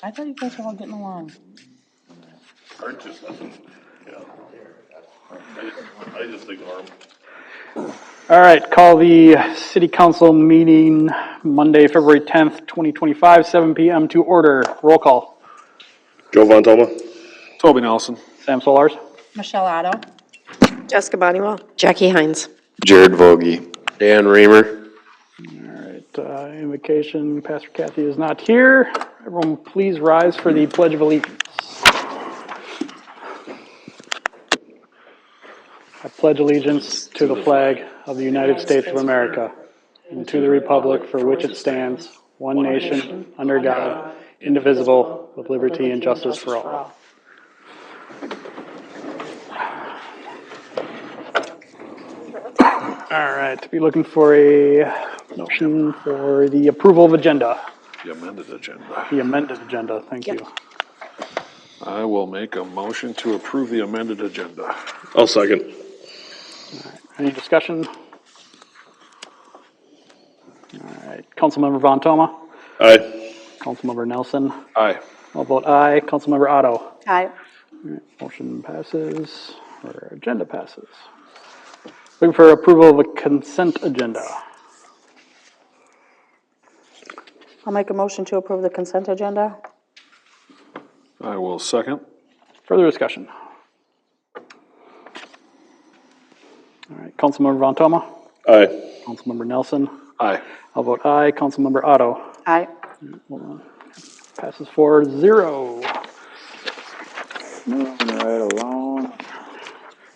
I thought you guys were all getting along. Aren't just nothing, yeah. I just ignore them. All right, call the city council meeting Monday, February 10th, 2025, 7 p.m. to order. Roll call. Joe Von Toma. Toby Nelson. Sam Solars. Michelle Otto. Jessica Bonniwell. Jackie Hines. Jared Vogie. Dan Reamer. All right, invocation. Pastor Kathy is not here. Everyone please rise for the Pledge of Allegiance. I pledge allegiance to the flag of the United States of America and to the republic for which it stands, one nation, under God, indivisible, with liberty and justice for all. All right, to be looking for a motion for the approval of agenda, The amended agenda. the amended agenda, thank you. I will make a motion to approve the amended agenda. I'll second. Any discussion? All right, Councilmember Von Toma, Aye. Councilmember Nelson, Aye. I'll vote aye, Councilmember Otto. Aye. Motion passes, or agenda passes. Looking for approval of a consent agenda. I'll make a motion to approve the consent agenda. I will second. Further discussion? All right, Councilmember Von Toma, Aye. Councilmember Nelson, Aye. I'll vote aye, Councilmember Otto. Aye. Passes 4-0. Moving right along.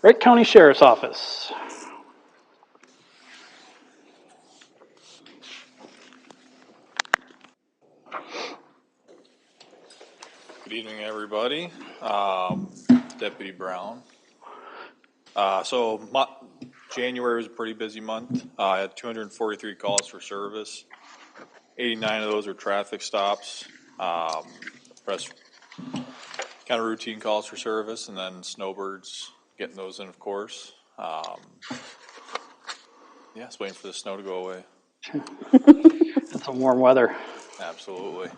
Wright County Sheriff's Office. Good evening, everybody. Deputy Brown. January was a pretty busy month. I had 243 calls for service. 89 of those were traffic stops. Press kind of routine calls for service, and then snowbirds, getting those in, of course. Just waiting for the snow to go away. It's some warm weather. Absolutely.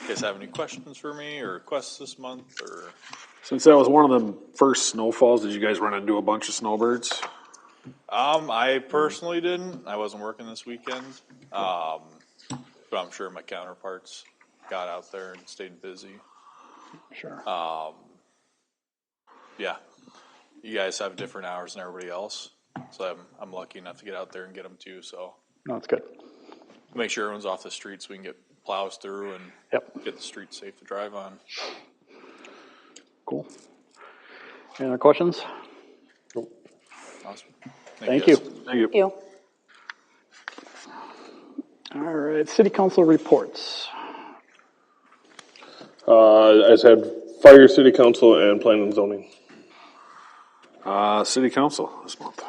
You guys have any questions for me or requests this month? Or Since that was one of the first snowfalls, did you guys run into a bunch of snowbirds? I personally didn't. I wasn't working this weekend. But I'm sure my counterparts got out there and stayed busy. Sure. Yeah, you guys have different hours than everybody else, so I'm lucky enough to get out there and get them too. So No, it's good. make sure everyone's off the street so we can get plows through and Yep, get the streets safe to drive on. cool. Any other questions? Awesome. Thank you. Guys. Thank you. Thank you. All right, city council reports. I just had fire, city council, and planning and zoning. City council this month.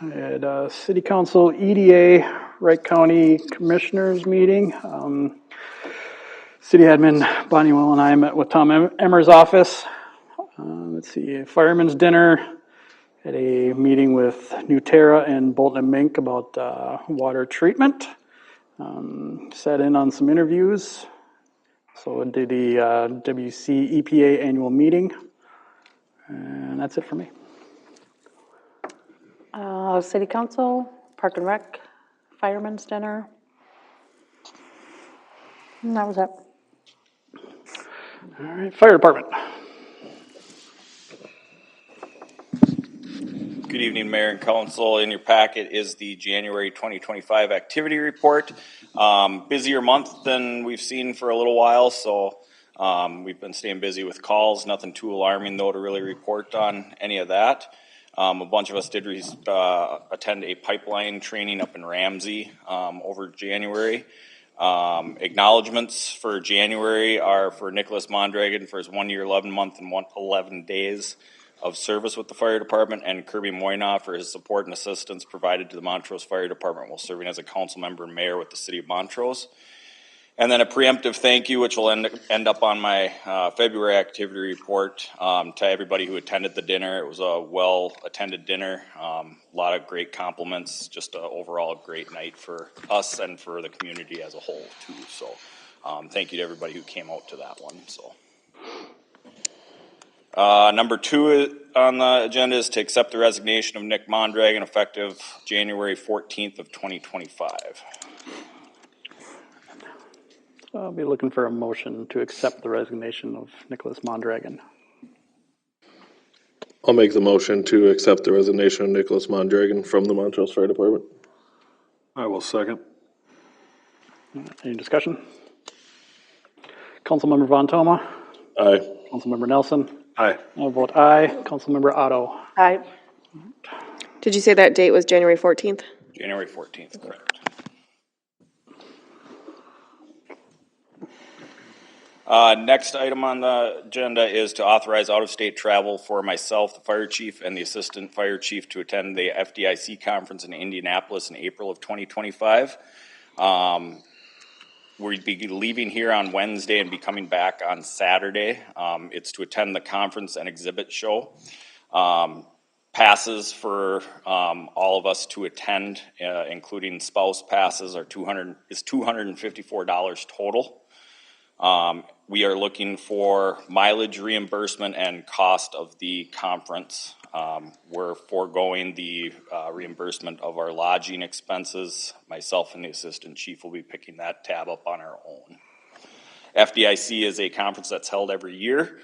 I had city council EDA Wright County Commissioners meeting. City admin Bonnie Will and I met with Tom Emmer's office. Let's see, fireman's dinner. Had a meeting with Newterra and Bolton and Mink about water treatment. Sat in on some interviews. So I did the WC EPA annual meeting. And that's it for me. City council, park and rec, fireman's dinner. And that was it. All right, fire department. Good evening, Mayor and Council. In your packet is the January 2025 activity report. Busier month than we've seen for a little while, so we've been staying busy with calls. Nothing too alarming, though, to really report on any of that. A bunch of us did attend a pipeline training up in Ramsey over January. Acknowledgements for January are for Nicholas Mondragon for his 1 year, 11 month, and 11 days of service with the fire department, and Kirby Moynoff for his support and assistance provided to the Montrose Fire Department while serving as a council member and mayor with the city of Montrose. And then a preemptive thank you, which will end up on my February activity report, to everybody who attended the dinner. It was a well-attended dinner, a lot of great compliments, just an overall great night for us and for the community as a whole, too. So Thank you to everybody who came out to that one, so. Number 2 on the agenda is to accept the resignation of Nick Mondragon effective January 14th of 2025. I'll be looking for a motion to accept the resignation of Nicholas Mondragon. I'll make the motion to accept the resignation of Nicholas Mondragon from the Montrose Fire Department. I will second. Any discussion? Councilmember Von Toma, Aye. Councilmember Nelson, Aye. I vote aye. Councilmember Otto. Aye. Did you say that date was January 14th? January 14th, correct. Next item on the agenda is to authorize out-of-state travel for myself, the fire chief, and the assistant fire chief to attend the FDIC conference in Indianapolis in April of 2025. We'd be leaving here on Wednesday and be coming back on Saturday. It's to attend the conference and exhibit show. Passes for all of us to attend, including spouse passes, is $254 total. We are looking for mileage reimbursement and cost of the conference. We're foregoing the reimbursement of our lodging expenses. Myself and the assistant chief will be picking that tab up on our own. FDIC is a conference that's held every year.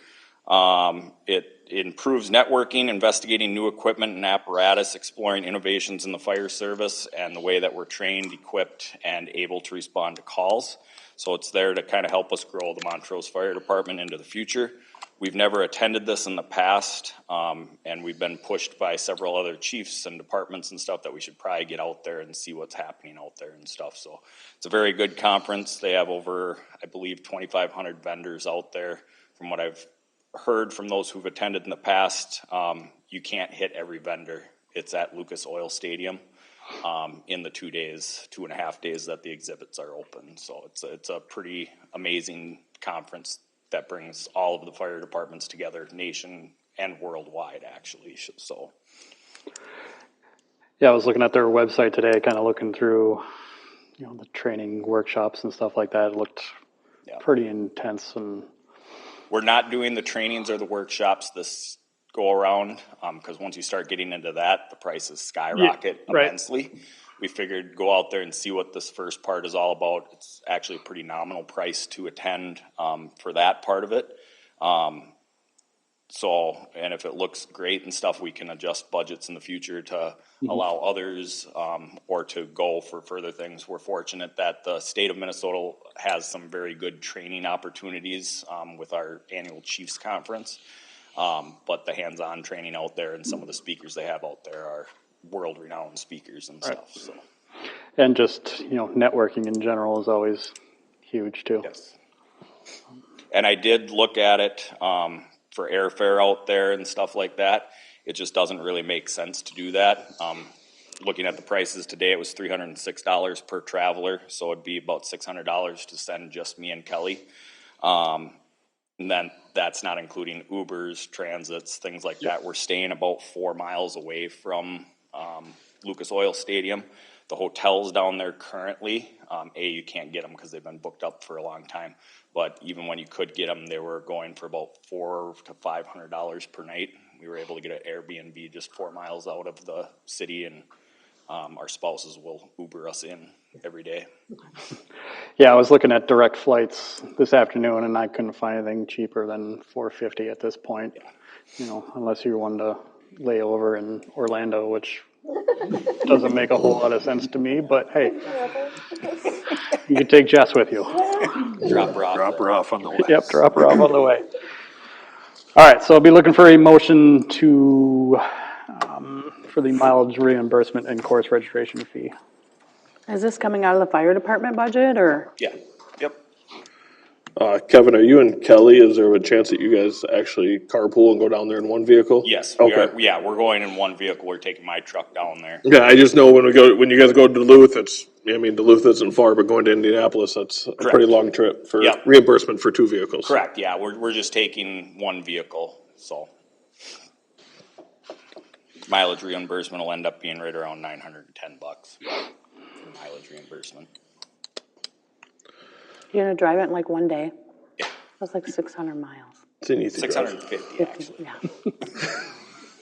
It improves networking, investigating new equipment and apparatus, exploring innovations in the fire service, and the way that we're trained, equipped, and able to respond to calls. So it's there to kind of help us grow the Montrose Fire Department into the future. We've never attended this in the past, and we've been pushed by several other chiefs and departments and stuff that we should probably get out there and see what's happening out there and stuff. So it's a very good conference. They have over, I believe, 2,500 vendors out there. From what I've heard from those who've attended in the past, you can't hit every vendor. It's at Lucas Oil Stadium. In the 2.5 days that the exhibits are open. So it's a pretty amazing conference that brings all of the fire departments together, nation and worldwide, actually. So, Yeah, I was looking at their website today, kind of looking through, the training workshops and stuff like that. It looked pretty intense. And we're not doing the trainings or the workshops this go around, because once you start getting into that, the prices skyrocket immensely. We figured go out there and see what this first part is all about. It's actually a pretty nominal price to attend for that part of it. And if it looks great and stuff, we can adjust budgets in the future to allow others or to go for further things. We're fortunate that the state of Minnesota has some very good training opportunities with our annual Chiefs Conference. But the hands-on training out there and some of the speakers they have out there are world-renowned speakers and stuff. So. And just, networking in general is always huge too. Yes. And I did look at it for airfare out there and stuff like that. It just doesn't really make sense to do that. Looking at the prices today, it was $306 per traveler, so it'd be about $600 to send just me and Kelly. And then that's not including Ubers, transits, things like that. We're staying about 4 miles away from Lucas Oil Stadium. The hotels down there currently, you can't get them because they've been booked up for a long time. But even when you could get them, they were going for about $400 to $500 per night. We were able to get an Airbnb just 4 miles out of the city, and our spouses will Uber us in every day. Yeah, I was looking at direct flights this afternoon, and I couldn't find anything cheaper than $450 at this point. Unless you wanted to lay over in Orlando, which doesn't make a whole lot of sense to me. But hey, you can take Jess with you. Drop her off. Drop her off on the way. Yep, drop her off on the way. All right, so I'll be looking for a motion to for the mileage reimbursement and course registration fee. Is this coming out of the fire department budget, or? Yeah. Yep. Kevin, are you and Kelly, is there a chance that you guys actually carpool and go down there in one vehicle? Yes. We Okay. are. Yeah, we're going in one vehicle. We're taking my truck down there. Yeah, I just know when you guys go to Duluth, Duluth isn't far, but going to Indianapolis, that's a pretty long trip for Yep. reimbursement for 2 vehicles. Correct. Yeah, we're just taking one vehicle, so mileage reimbursement will end up being right around $910 for mileage reimbursement. You're gonna drive it in like one day? That's like 600 miles. It's an easy drive. 650 actually. Yeah.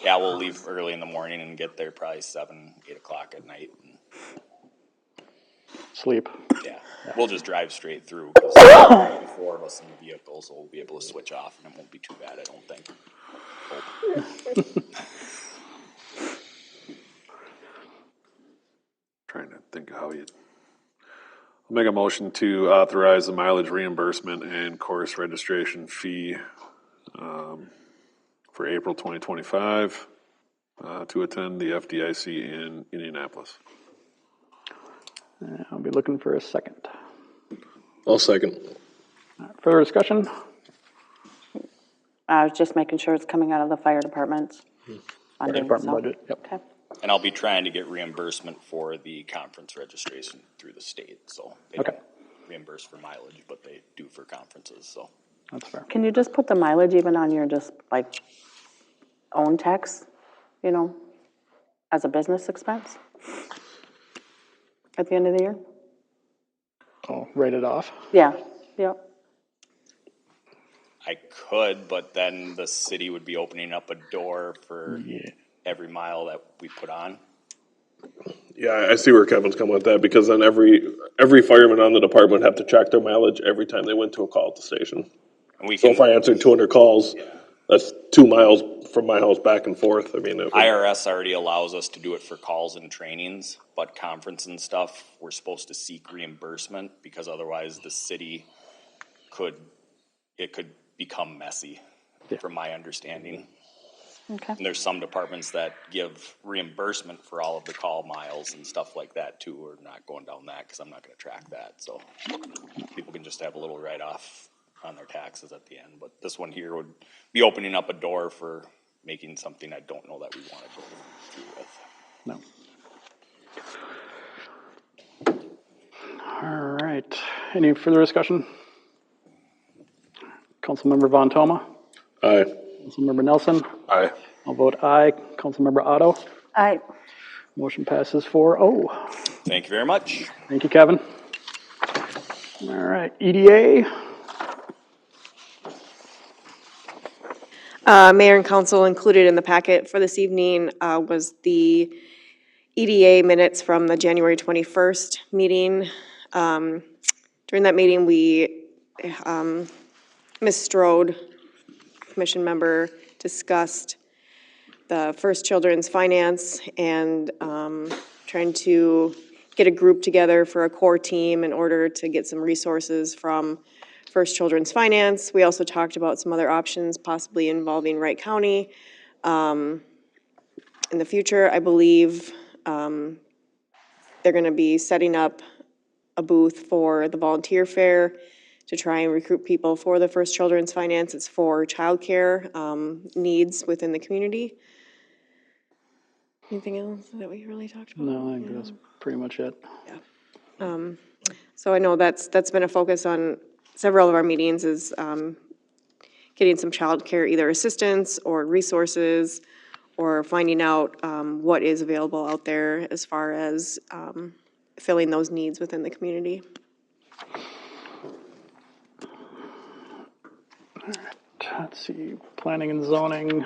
Yeah, we'll leave early in the morning and get there probably 7, 8 o'clock at night. Sleep. Yeah, we'll just drive straight through because there'll be 4 of us in the vehicle, so we'll be able to switch off and it won't be too bad, I don't think. Hope. Trying to think of how you. I'll make a motion to authorize the mileage reimbursement and course registration fee for April 2025 to attend the FDIC in Indianapolis. I'll be looking for a second. I'll second. Further discussion? I was just making sure it's coming out of the fire department's funding, Department so- budget, yep. Okay. And I'll be trying to get reimbursement for the conference registration through the state, so they Okay. don't reimburse for mileage, but they do for conferences, so. That's fair. Can you just put the mileage even on your just like own tax, you know, as a business expense? At the end of the year? Oh, write it off. Yeah, yep. I could, but then the city would be opening up a door for every mile that we put on. Yeah, I see where Kevin's coming with that, because then every fireman on the department would have to track their mileage every time they went to a call at the station. And we So can, if I answered 200 calls, that's 2 miles from my house back and forth. I mean, IRS already allows us to do it for calls and trainings, but conference and stuff, we're supposed to seek reimbursement because otherwise the city could become messy, from my understanding. Okay. And there's some departments that give reimbursement for all of the call miles and stuff like that too. We're not going down that because I'm not going to track that. So people can just have a little write-off on their taxes at the end. But this one here would be opening up a door for making something I don't know that we want to go through with. No. All right. Any further discussion? Councilmember Von Toma? aye. Councilmember Nelson? Aye. I'll vote aye. Councilmember Otto? Motion passes 4-0. Thank you very much. Thank you, Kevin. All right, EDA? Mayor and council, included in the packet for this evening was the EDA minutes from the January 21st meeting. During that meeting, Ms. Strode, commission member, discussed the First Children's Finance and trying to get a group together for a core team in order to get some resources from First Children's Finance. We also talked about some other options, possibly involving Wright County. In the future, I believe they're gonna be setting up a booth for the volunteer fair to try and recruit people for the First Children's Finance. It's for childcare needs within the community. Anything else that we really talked about? No, I think that's pretty much it. So I know that's been a focus on several of our meetings is getting some childcare, either assistance or resources, or finding out what is available out there as far as filling those needs within the community. Let's see, planning and zoning.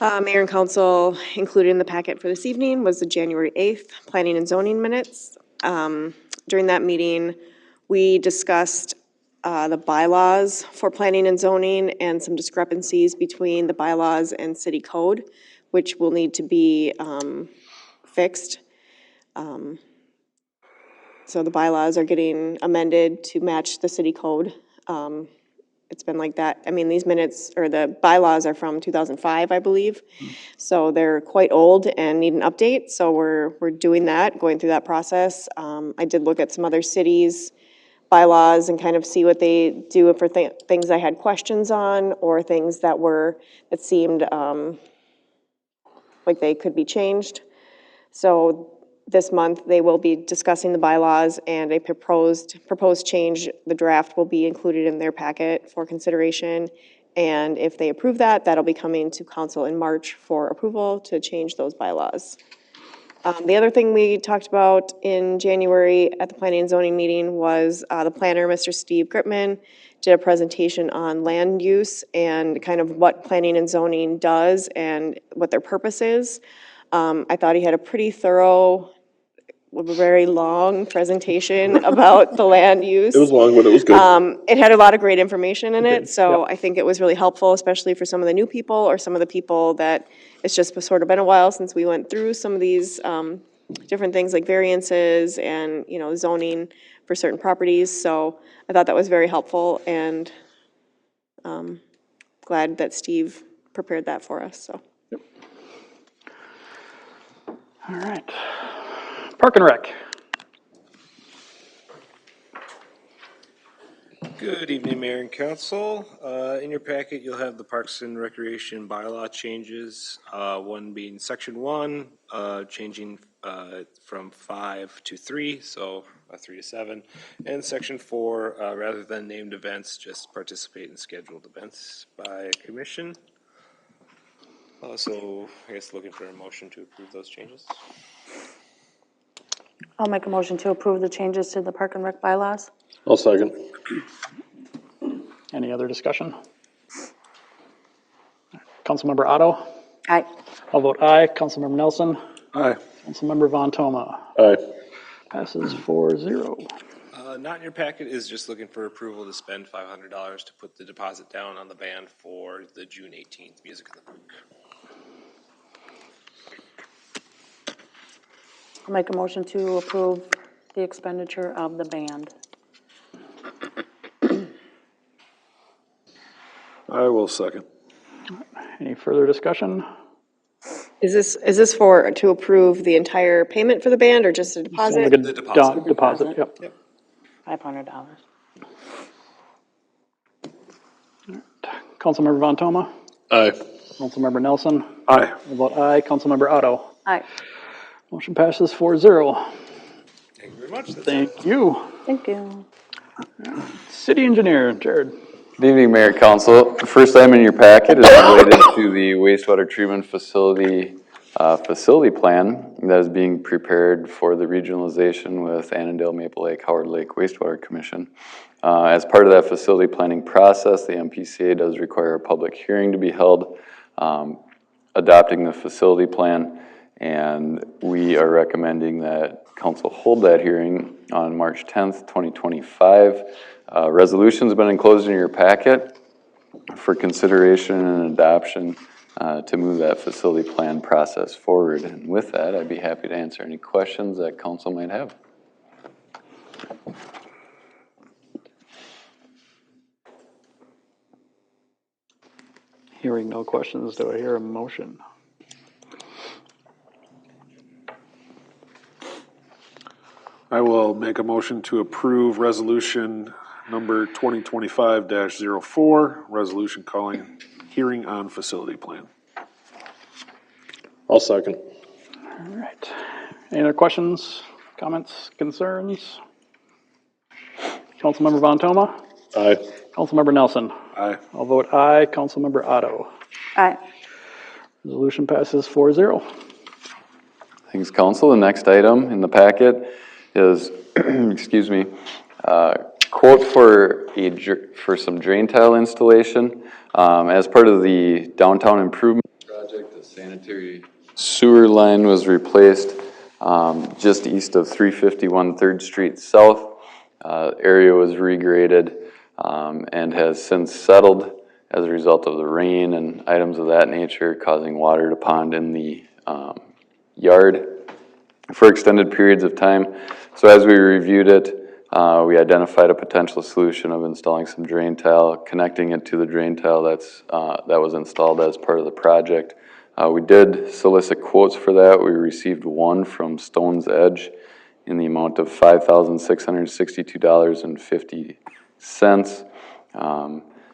Mayor and council included in the packet for this evening was the January 8th planning and zoning minutes. During that meeting, we discussed the bylaws for planning and zoning and some discrepancies between the bylaws and city code, which will need to be fixed. So the bylaws are getting amended to match the city code. It's been like that. I mean, these minutes, or the bylaws are from 2005, I believe. So they're quite old and need an update, so we're doing that, going through that process. I did look at some other cities' bylaws and kind of see what they do for things I had questions on, or things that seemed like they could be changed. So this month, they will be discussing the bylaws, and a proposed change, the draft will be included in their packet for consideration. And if they approve that, that'll be coming to council in March for approval to change those bylaws. The other thing we talked about in January at the planning and zoning meeting was the planner, Mr. Steve Gripman, did a presentation on land use and kind of what planning and zoning does and what their purpose is. I thought he had a pretty thorough, very long presentation about the land use. It was long, but it was good. It had a lot of great information in it, so I think it was really helpful, especially for some of the new people or some of the people that it's just sort of been a while since we went through some of these different things like variances and, zoning for certain properties. So I thought that was very helpful and glad that Steve prepared that for us, so. All right. Park and Rec. Good evening, Mayor and Council. In your packet, you'll have the Parks and Recreation bylaw changes. One being Section 1, changing from 5 to 3, so 3 to 7. And Section 4, rather than named events, just participate in scheduled events by commission. So I guess looking for a motion to approve those changes. I'll make a motion to approve the changes to the Park and Rec bylaws. I'll second. Any other discussion? Councilmember Otto? Aye. I'll vote aye. Councilmember Nelson? Aye. Councilmember Von Toma? Aye. Passes 4-0. Not in your packet is just looking for approval to spend $500 to put the deposit down on the band for the June 18th Music in the Park. I'll make a motion to approve the expenditure of the band. I will second. Any further discussion? Is this to approve the entire payment for the band or just a deposit? The deposit, yep. $500. Councilmember Von Toma? Aye. Councilmember Nelson? Aye. I'll vote aye. Councilmember Otto? Aye. Motion passes 4-0. Thank you very much. That's it. Thank you. Thank you. City Engineer, Jared. Good evening, Mayor and Council. The first item in your packet is related to the wastewater treatment facility plan that is being prepared for the regionalization with Annandale, Maple Lake, Howard Lake Wastewater Commission. As part of that facility planning process, the MPCA does require a public hearing to be held adopting the facility plan, and we are recommending that Council hold that hearing on March 10th, 2025. Resolution's been enclosed in your packet for consideration and adoption to move that facility plan process forward. And with that, I'd be happy to answer any questions that council might have. Hearing no questions, do I hear a motion? I will make a motion to approve resolution number 2025-04, resolution calling hearing on facility plan. I'll second. All right. Any other questions, comments, concerns? Councilmember Von Toma? Aye. Councilmember Nelson? Aye. I'll vote aye. Councilmember Otto? Aye. Resolution passes 4-0. Thanks, Council. The next item in the packet is, excuse me, quote for some drain tile installation. As part of the downtown improvement project, the sanitary sewer line was replaced just east of 351 3rd Street South. Area was regraded and has since settled as a result of the rain and items of that nature, causing water to pond in the yard for extended periods of time. So as we reviewed it, we identified a potential solution of installing some drain tile, connecting it to the drain tile that was installed as part of the project. We did solicit quotes for that. We received one from Stone's Edge in the amount of $5,662.50.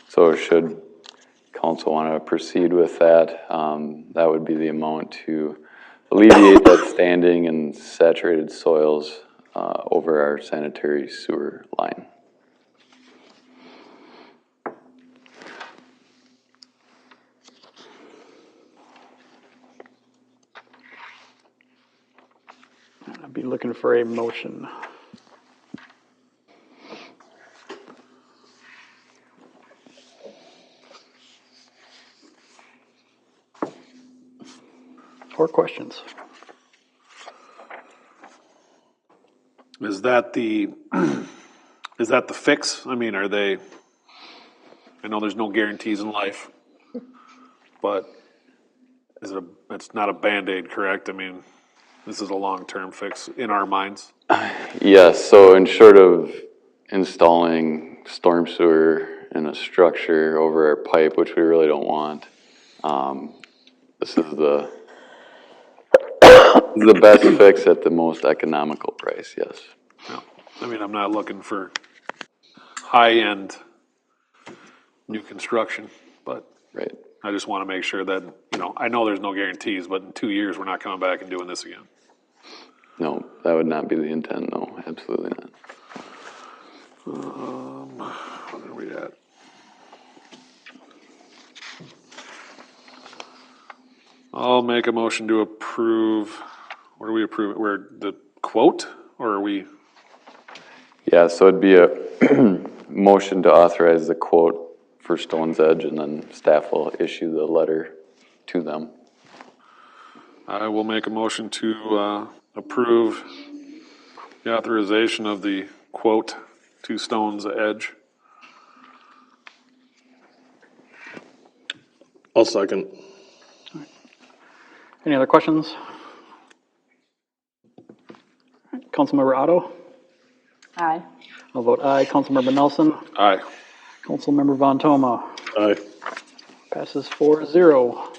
So should council want to proceed with that, that would be the amount to alleviate that standing and saturated soils over our sanitary sewer line. I'd be looking for a motion. Or questions? Is that the, is that the fix? I mean, are they, I know there's no guarantees in life, but is it it's not a Band-Aid, correct? I mean, this is a long-term fix in our minds. Yes, so in short of installing storm sewer in a structure over our pipe, which we really don't want, this is the best fix at the most economical price, yes. No. I mean, I'm not looking for high-end new construction, but Right. I just want to make sure that, I know there's no guarantees, but in 2 years, we're not coming back and doing this again. No, that would not be the intent, no, absolutely not. Where are we at? I'll make a motion to approve, what are we approving, where, the quote, or are we? Yeah, so it'd be a motion to authorize the quote for Stone's Edge, and then staff will issue the letter to them. I will make a motion to approve the authorization of the quote to Stone's Edge. I'll second. Any other questions? Councilmember Otto? Aye. I'll vote aye. Councilmember Nelson? Aye. Councilmember Von Toma? Aye. Passes 4-0.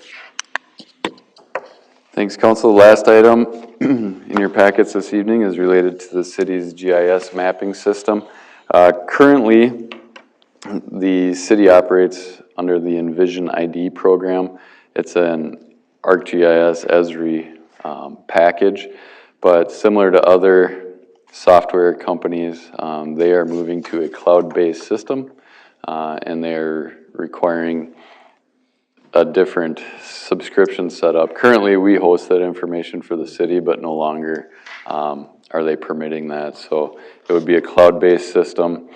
Thanks, council. The last item in your packets this evening is related to the city's GIS mapping system. Currently, the city operates under the Envision ID program. It's an ArcGIS Esri package, but similar to other software companies, they are moving to a cloud-based system, and they're requiring a different subscription setup. Currently, we host that information for the city, but no longer are they permitting that. So it would be a cloud-based system.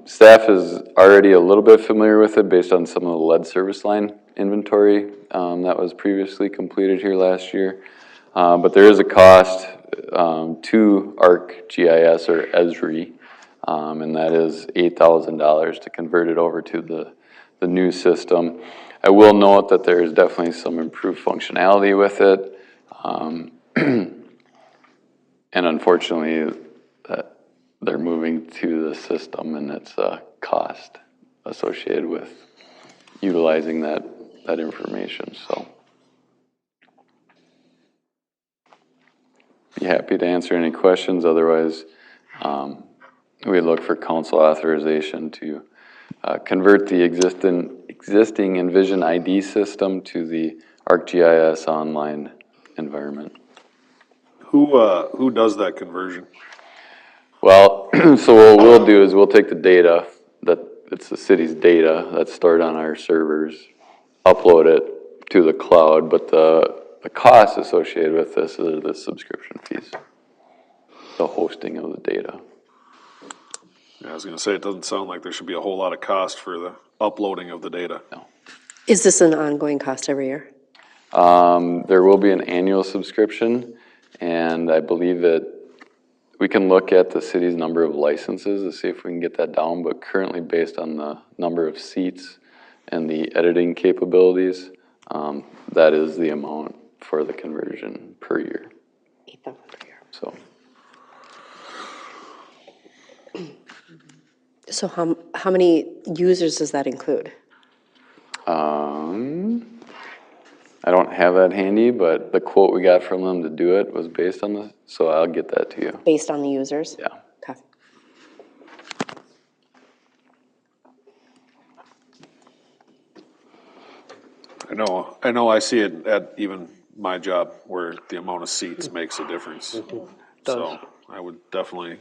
Staff is already a little bit familiar with it based on some of the lead service line inventory that was previously completed here last year. But there is a cost to ArcGIS or Esri, and that is $8,000 to convert it over to the new system. I will note that there is definitely some improved functionality with it. And unfortunately, they're moving to the system, and it's a cost associated with utilizing that information, so. Be happy to answer any questions, otherwise, we look for council authorization to convert the existing Envision ID system to the ArcGIS online environment. Who does that conversion? Well, so what we'll do is we'll take the data, it's the city's data that's stored on our servers, upload it to the cloud, but the costs associated with this are the subscription fees, the hosting of the data. Yeah, I was gonna say, it doesn't sound like there should be a whole lot of cost for the uploading of the data. No. Is this an ongoing cost every year? There will be an annual subscription, and I believe that we can look at the city's number of licenses to see if we can get that down, but currently based on the number of seats and the editing capabilities, that is the amount for the conversion per year. $8,000 per year. So, So how many users does that include? I don't have that handy, but the quote we got from them to do it was based on this, so I'll get that to you. Based on the users? Yeah. Okay. I know I see it at even my job where the amount of seats makes a difference. So I would definitely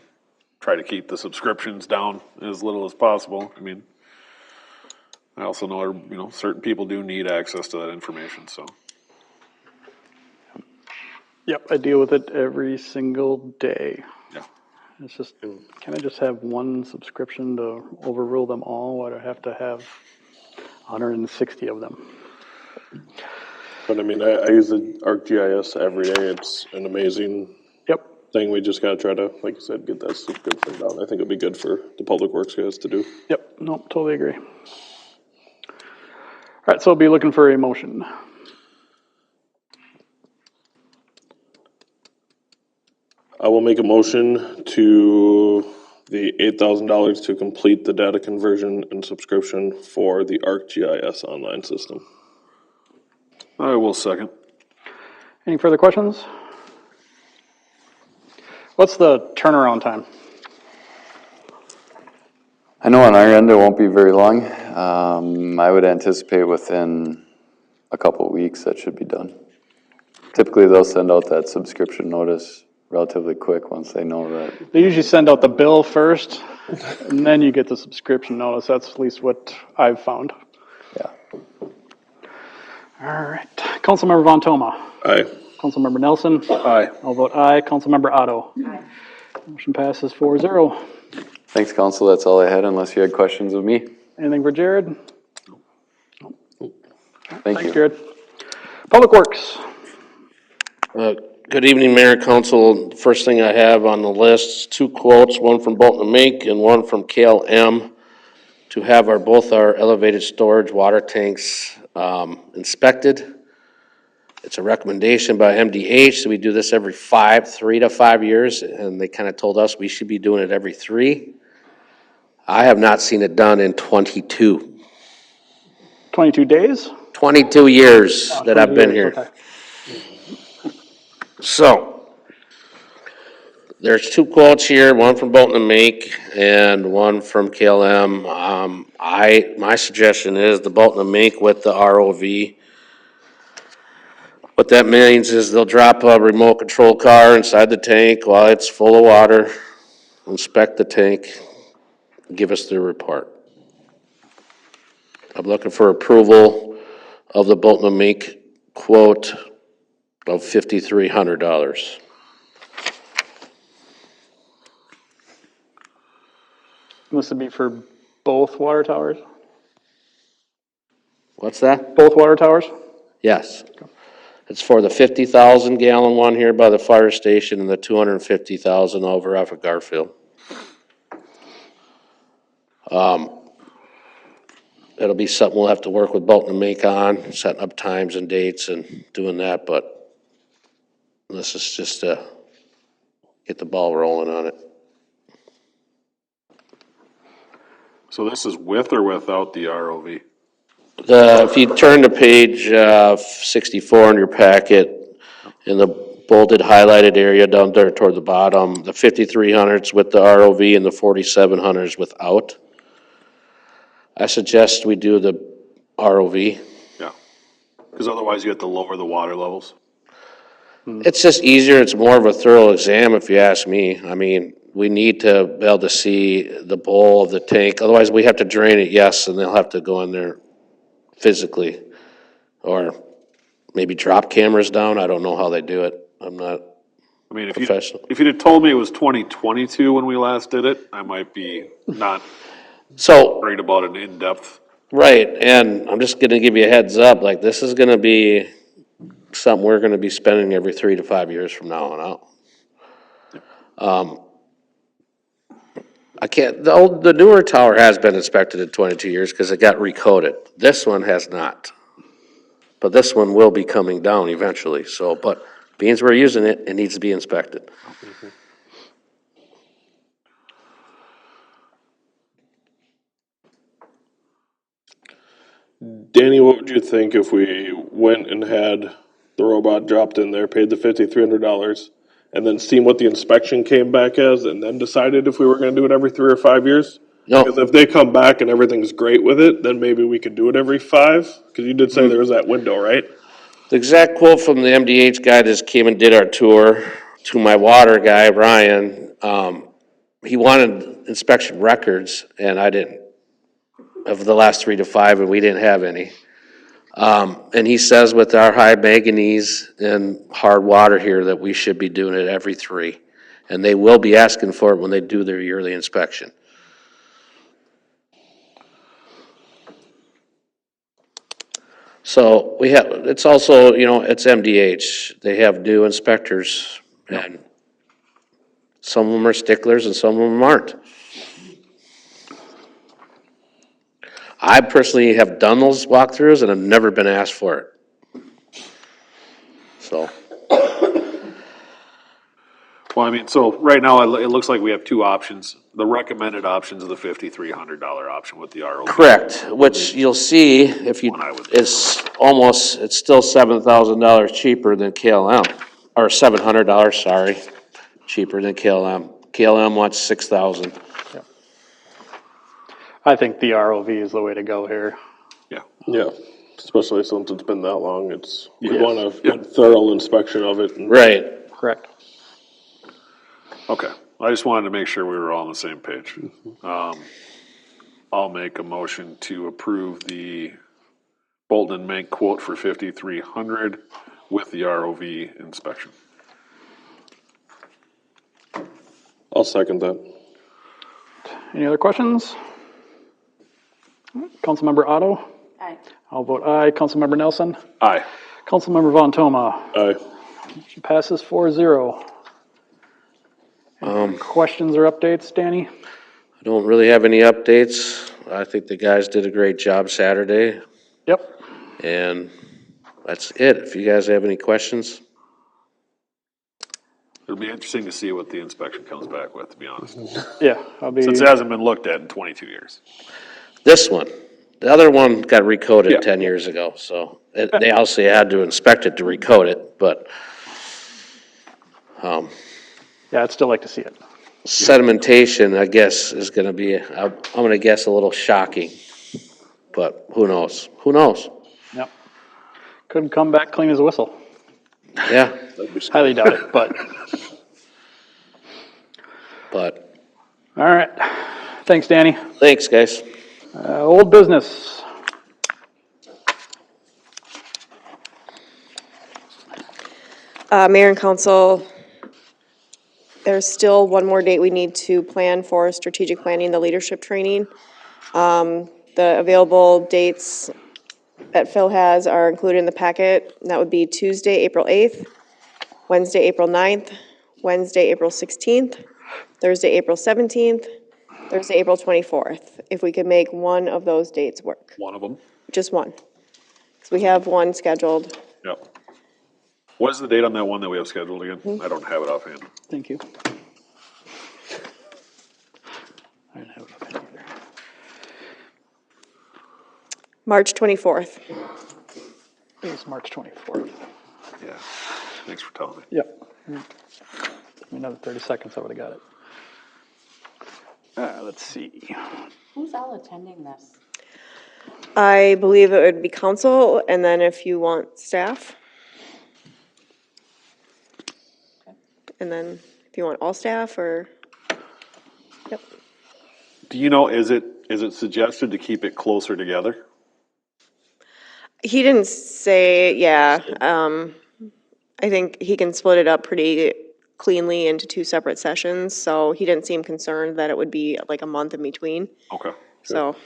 try to keep the subscriptions down as little as possible. I mean, I also know, certain people do need access to that information, so. Yep, I deal with it every single day. Yeah. It's just, can I just have one subscription to overrule them all? Why do I have to have 160 of them? But I mean, I use the ArcGIS every day. It's an amazing Yep, thing. We just gotta try to, like you said, get that subscription down. I think it'd be good for the public works guys to do. yep, no, totally agree. All right, so I'll be looking for a motion. I will make a motion to the $8,000 to complete the data conversion and subscription for the ArcGIS online system. I will second. Any further questions? What's the turnaround time? I know on our end, it won't be very long. I would anticipate within a couple of weeks that should be done. Typically, they'll send out that subscription notice relatively quick once they know that. They usually send out the bill first, and then you get the subscription notice. That's at least what I've found. Yeah. All right, Councilmember Von Toma. Aye. Councilmember Nelson. Aye. I'll vote aye. Councilmember Otto. Aye. Motion passes 4-0. Thanks, council. That's all I had unless you had questions of me. Anything for Jared? Thank Thanks, you. Jared. Public Works. Good evening, Mayor and Council. First thing I have on the list is 2 quotes, one from Bolton and Mink and one from KLM to have both our elevated storage water tanks inspected. It's a recommendation by MDH, so we do this every 3 to 5 years, and they kind of told us we should be doing it every 3. I have not seen it done in 22. 22 days? 22 years that I've been here. Okay. So, there's 2 quotes here, one from Bolton and Mink and one from KLM. My suggestion is the Bolton and Mink with the ROV. What that means is they'll drop a remote control car inside the tank while it's full of water, inspect the tank, give us their report. I'm looking for approval of the Bolton and Mink quote of $5,300. This would be for both water towers? What's that? Both water towers? Yes. It's for the 50,000 gallon one here by the fire station and the 250,000 over off of Garfield. It'll be something we'll have to work with Bolton and Mink on, setting up times and dates and doing that, but this is just to get the ball rolling on it. So this is with or without the ROV? If you turn to page 64 in your packet, in the bolded highlighted area down there toward the bottom, the 5,300s with the ROV and the 4,700s without. I suggest we do the ROV. Yeah. Because otherwise you have to lower the water levels. It's just easier, it's more of a thorough exam if you ask me. I mean, we need to be able to see the bowl of the tank, otherwise we have to drain it, yes, and they'll have to go in there physically. Or maybe drop cameras down, I don't know how they do it. I'm not I mean, professional. if you'd have told me it was 2022 when we last did it, I might be not So, worried about it in depth. right, and I'm just gonna give you a heads up, like, this is gonna be something we're gonna be spending every 3 to 5 years from now on out. I can't, the newer tower has been inspected in 22 years because it got recoded. This one has not. But this one will be coming down eventually, so, but being as we're using it, it needs to be inspected. Danny, what would you think if we went and had the robot dropped in there, paid the $5,300, and then seen what the inspection came back as, and then decided if we were gonna do it every 3 or 5 years? No. Because if they come back and everything's great with it, then maybe we could do it every 5, because you did say there was that window, right? The exact quote from the MDH guy that came and did our tour to my water guy, Ryan, he wanted inspection records, and I didn't, of the last 3 to 5, and we didn't have any. And he says with our high manganese and hard water here that we should be doing it every 3. And they will be asking for it when they do their yearly inspection. So we have, it's also, it's MDH. They have new inspectors and some of them are sticklers and some of them aren't. I personally have done those walkthroughs and have never been asked for it. So, Well, I mean, so right now, it looks like we have two options. The recommended option is the $5,300 option with the ROV. correct, which you'll see if you, it's still $7,000 cheaper than KLM, or $700, sorry, cheaper than KLM. KLM wants 6,000. I think the ROV is the way to go here. Yeah, especially since it's been that long, we want a good thorough inspection of it. Right. Correct. Okay, I just wanted to make sure we were all on the same page. I'll make a motion to approve the Bolton and Mink quote for $5,300 with the ROV inspection. I'll second that. Any other questions? Councilmember Otto? Aye. I'll vote aye. Councilmember Nelson? Aye. Councilmember Von Toma? Aye. Motion passes 4-0. Any questions or updates, Danny? I don't really have any updates. I think the guys did a great job Saturday, Yep. and that's it. If you guys have any questions. It'll be interesting to see what the inspection comes back with, to be honest. Yeah, I'll be. Since it hasn't been looked at in 22 years. This one, the other one got recoded Yeah. 10 years ago, so they also had to inspect it to recode it, but Yeah, I'd still like to see it. sedimentation, I guess, is gonna be, I'm gonna guess a little shocking, but who knows? Who knows? Yep. Could come back clean as a whistle. Yeah, Highly doubt it, but, but, all right. Thanks, Danny. thanks, guys. Old business. Mayor and council, there's still one more date we need to plan for strategic planning, the leadership training. The available dates that Phil has are included in the packet. And that would be Tuesday, April 8th, Wednesday, April 9th, Wednesday, April 16th, Thursday, April 17th, Thursday, April 24th. If we could make one of those dates work, One of them. just one. So we have one scheduled. Yep. What is the date on that one that we have scheduled again? I don't have it offhand. Thank you. I didn't have it up here either. March 24th. It was March 24th. Yeah. Thanks for telling me. Yep. Give me another 30 seconds, I would've got it. Let's see. Who's all attending this? I believe it would be council, and then if you want staff. And then if you want all staff, or, yep. Do you know, is it suggested to keep it closer together? He didn't say, yeah, I think he can split it up pretty cleanly into two separate sessions, so he didn't seem concerned that it would be like a month in between, Okay. so.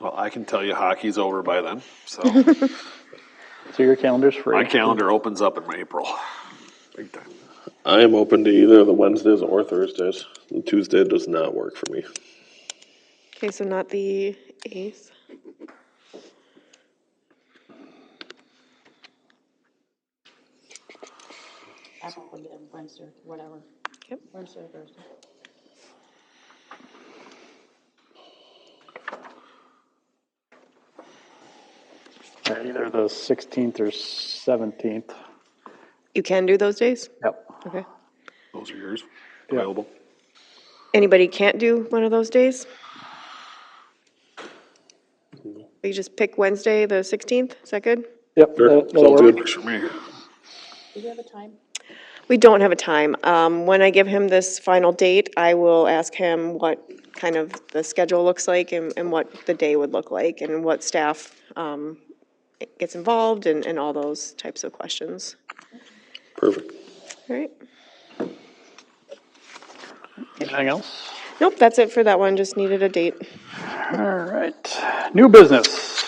Well, I can tell you hockey's over by then, so So your calendar's free. my calendar opens up in April. Big time. I am open to either the Wednesdays or Thursdays. The Tuesday does not work for me. Okay, so not the 8th. I'm open to Wednesday, whatever. Yep. Wednesday or Thursday. Either the 16th or 17th. You can do those days? Yep. Okay. Those are yours, Yeah. available. Anybody can't do one of those days? We just pick Wednesday, the 16th, is that good? Yep, Sure, that'll sounds work. good. Works for me. Do you have a time? We don't have a time. When I give him this final date, I will ask him what kind of the schedule looks like and what the day would look like and what staff gets involved and all those types of questions. Perfect. All right. Anything else? Nope, that's it for that one. Just needed a date. All right. New business.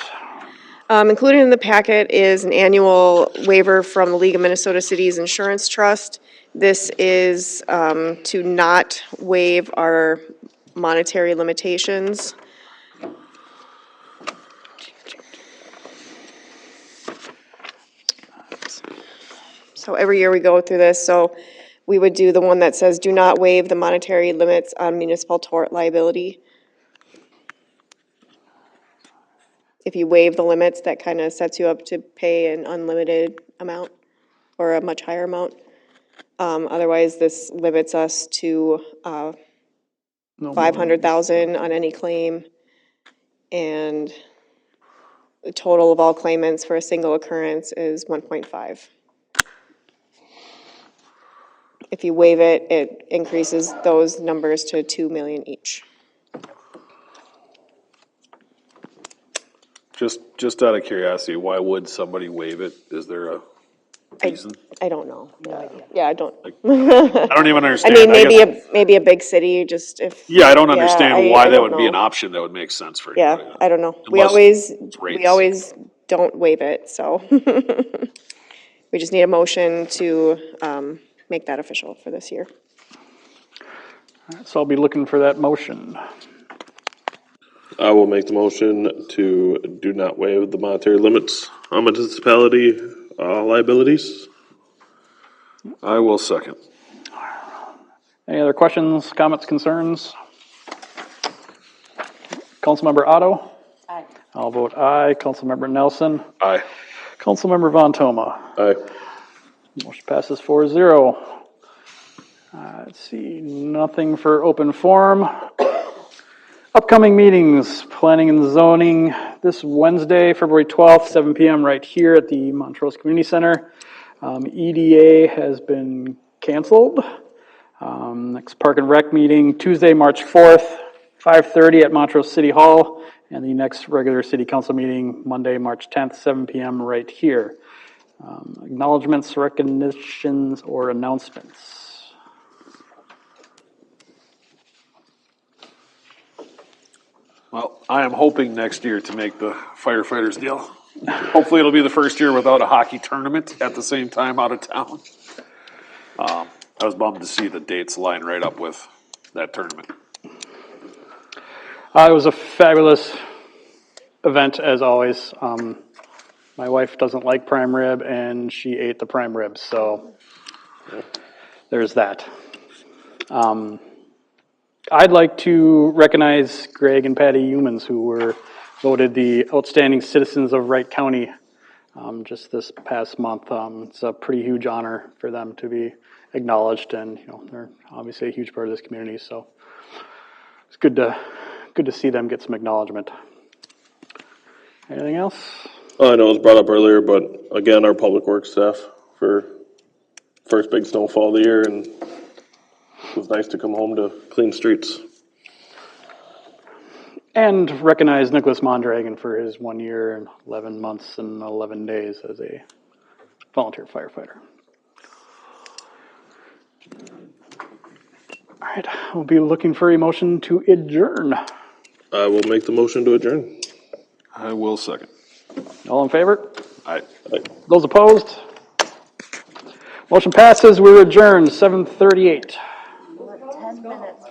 Included in the packet is an annual waiver from the League of Minnesota Cities Insurance Trust. This is to not waive our monetary limitations. So every year we go through this, so we would do the one that says, do not waive the monetary limits on municipal tort liability. If you waive the limits, that kind of sets you up to pay an unlimited amount or a much higher amount. Otherwise, this limits us to No more. 500,000 on any claim. And the total of all claimants for a single occurrence is 1.5. If you waive it, it increases those numbers to 2 million each. Just out of curiosity, why would somebody waive it? Is there a reason? I don't know. No idea. Yeah, I don't. I don't even I understand. mean, guess- maybe a big city, just if. Yeah, I don't I- understand why I that don't would be an know. option that would make sense for Yeah, anybody. I don't know. Unless We rates. always don't waive it, so. We just need a motion to make that official for this year. So I'll be looking for that motion. I will make the motion to do not waive the monetary limits on municipality liabilities. I will second. Any other questions, comments, concerns? Councilmember Otto? Aye. I'll vote aye. Councilmember Nelson? Aye. Councilmember Von Toma? Aye. Motion passes 4-0. Let's see, nothing for open forum. Upcoming meetings, planning and zoning, this Wednesday, February 12th, 7 p.m. right here at the Montrose Community Center. EDA has been canceled. Next Park and Rec meeting, Tuesday, March 4th, 5:30 at Montrose City Hall. And the next regular city council meeting, Monday, March 10th, 7 p.m. right here. Acknowledgements, recognitions, or announcements. Well, I am hoping next year to make the firefighters deal. Hopefully it'll be the first year without a hockey tournament at the same time out of town. I was bummed to see the dates line right up with that tournament. It was a fabulous event, as always. My wife doesn't like prime rib, and she ate the prime ribs, so there's that. I'd like to recognize Greg and Patty Humans, who were voted the Outstanding Citizens of Wright County just this past month. It's a pretty huge honor for them to be acknowledged, and they're obviously a huge part of this community. So it's good to see them get some acknowledgement. Anything else? I know it was brought up earlier, but again, our public works staff for first big snowfall of the year, and it was nice to come home to clean streets. And recognize Nicholas Mondragon for his 1 year and 11 months and 11 days as a volunteer firefighter. All right, we'll be looking for a motion to adjourn. I will make the motion to adjourn. I will second. All in favor? Aye. Those opposed? Motion passes. We're adjourned, 7:38. 10 minutes.